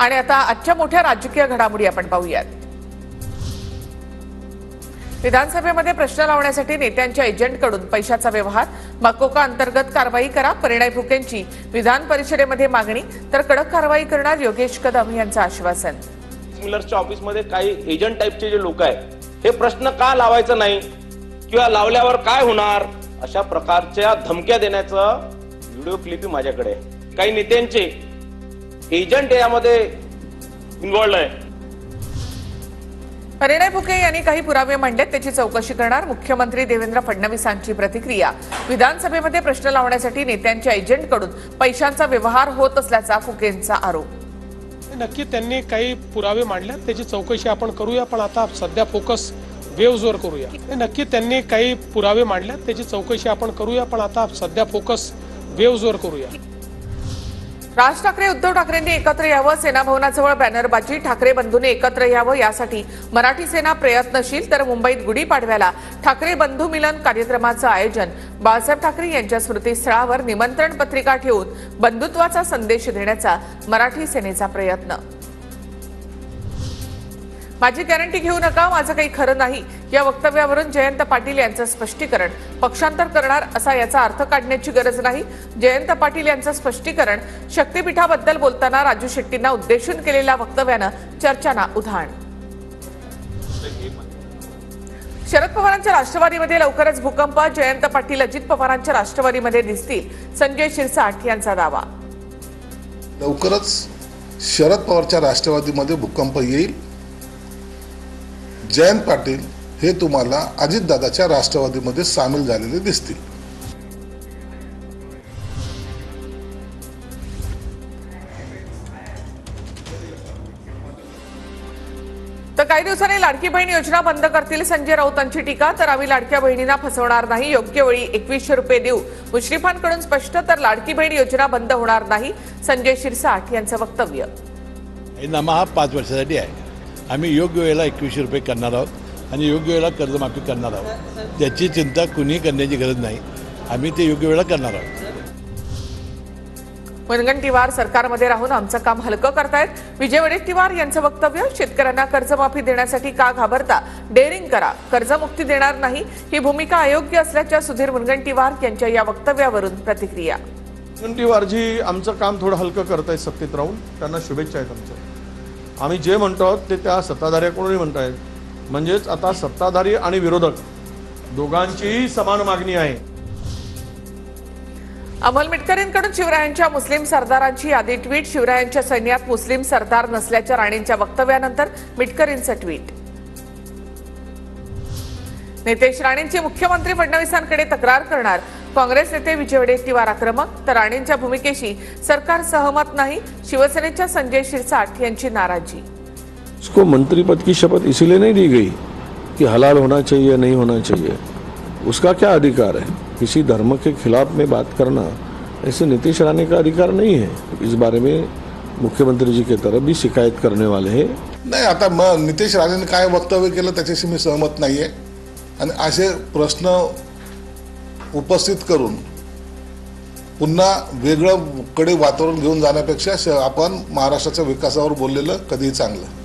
आणि आता आजच्या मोठ्या राजकीय घडामोडी आपण पाहूयात। विधानसभेमध्ये प्रश्न लावण्यासाठी नेत्यांच्या एजंटकडून पैशाचा व्यवहार, मकोका अंतर्गत कारवाई करा, परिणय फुकेंची विधान परिषदेमध्ये मागणी, तर कडक कारवाई करणार योगेश कदम यांचं आश्वासन। मिलरच्या ऑफिसमध्ये काही एजंट टाइपचे जे लोक आहेत हे प्रश्न का लावायचं नाही किंवा लावल्यावर काय होणार अशा प्रकारच्या धमक्या देण्याचं व्हिडिओ क्लिप माझ्याकडे आहे। काही नेत्यांचे एजंट यामध्ये इन्व्हॉल्व आहे। परिणय फुके यांनी काही पुरावे मांडलेत, त्याची चौकशी करणार मुख्यमंत्री देवेंद्र फडणवीसांची प्रतिक्रिया। विधानसभेमध्ये प्रश्न लावण्यासाठी नेत्यांच्या एजंटकडून पैशांचा व्यवहार होत असल्याचा फुकेंचा आरोप। नक्की त्यांनी काही पुरावे मांडले, त्याची चौकशी आपण करूया, पण आता सध्या फोकस वेव्हजवर करूया। नक्की त्यांनी काही पुरावे मांडले, त्याची चौकशी आपण करूया, पण आता सध्या फोकस वेव्हजवर करूया। राज ठाकरे उद्धव ठाकरेंनी एकत्र यावं, सेना भवनाजवळ बॅनरबाजी, ठाकरे बंधूंनी एकत्र यावं यासाठी मराठी सेना प्रयत्नशील, तर मुंबईत गुढीपाडव्याला ठाकरे बंधू मिलन कार्यक्रमाचं आयोजन। बाळासाहेब ठाकरे यांच्या स्मृतीस्थळावर निमंत्रण पत्रिका ठेवून बंधुत्वाचा संदेश देण्याचा मराठी सेनेचा प्रयत्न। माझी गॅरंटी घेऊ नका, माझं काही खरं नाही या वक्तव्यावरून जयंत पाटील यांचं स्पष्टीकरण। पक्षांतर करणार असा याचा अर्थ काढण्याची गरज नाही। जयंत पाटील यांचं स्पष्टीकरण। शक्तीपीठाबद्दल बोलताना राजू शेट्टींना उद्देशून केलेल्या वक्तव्यानं चर्चांना उधाण। शरद पवारांच्या राष्ट्रवादीमध्ये लवकरच भूकंप, जयंत पाटील अजित पवारांच्या राष्ट्रवादीमध्ये दिसतील, संजय शिरसाट यांचा दावा। लवकरच शरद पवारच्या राष्ट्रवादीमध्ये भूकंप येईल। जयंत पाटील हे तुम्हाला अजितदादाच्या राष्ट्रवादीमध्ये सामील झालेले दिसतील। तर काही दिवसांनी लाडकी बहीण योजना बंद करतील संजय राऊतांची टीका। तर आम्ही लाडक्या बहिणींना फसवणार नाही, योग्य वेळी 2100 रुपये देऊ, मुश्रीफांकडून स्पष्ट। तर लाडकी बहीण योजना बंद होणार नाही, संजय शिरसाट यांचं वक्तव्य। नामा हा 5 वर्षासाठी आहे। आम्ही योग्य वेळेला 2100 रुपये करणार आहोत आणि योग्य वेळेला कर्जमाफी करणार आहोत। त्याची चिंता कुणी करण्याची गरज नाही, आम्ही ते योग्य वेळेला करणार आहोत। मुनगंटीवार सरकारमध्ये राहून आमचं काम हलकं करतायत, विजय वडेट्टीवार यांचं वक्तव्य। शेतकऱ्यांना कर्जमाफी देण्यासाठी का घाबरता, डेअरिंग करा, कर्जमुक्ती देणार नाही ही भूमिका अयोग्य असल्याच्या सुधीर मुनगंटीवार यांच्या या वक्तव्यावरून प्रतिक्रिया। मुनगंटीवारजी आमचं काम थोडं हलकं करतायत सत्तेत राहून, त्यांना शुभेच्छा आहेत आमच्या। आम्ही जे म्हणतो ते त्या सत्ताधाऱ्याकडूनही म्हणतायत, म्हणजेच आता सत्ताधारी आणि विरोधक दोघांचीही समान मागणी आहे। अमोल मिटकरींकडून शिवरायांच्या मुस्लिम सरदारांची यादी ट्विट। शिवरायांच्या सैन्यात मुस्लिम सरदार नसल्याच्या राणेंच्या वक्तव्यानंतर मिटकरींचं ट्विट। नितेश राणेंची मुख्यमंत्री फडणवीसांकडे तक्रार करणार, काँग्रेस नेते विजय वडेट्टीवार आक्रमक। तर राणेंच्या भूमिकेशी सरकार सहमत नाही, शिवसेनेच्या संजय शिरसाट यांची नाराजी। उसको मंत्री पद की शपथ इसीलिए नहीं दी गई कि हलाल होना चाहिए नहीं होना चाहिए, उसका क्या अधिकार है? किसी धर्म के खिलाफ में बात करना ऐसे नीतीश राणे का अधिकार नहीं है। इस बारे में मुख्यमंत्री जी की तरफ भी शिकायत करने वाले हैं। नाही, आता नितेश राणेंनी काय वक्तव्य केलं त्याच्याशी मी सहमत नाहीये आणि असे प्रश्न उपस्थित करून पुन्हा वेगळं कडे वातावरण घेऊन जाण्यापेक्षा आपण महाराष्ट्राच्या विकासावर बोललेलं कधीही चांगलं।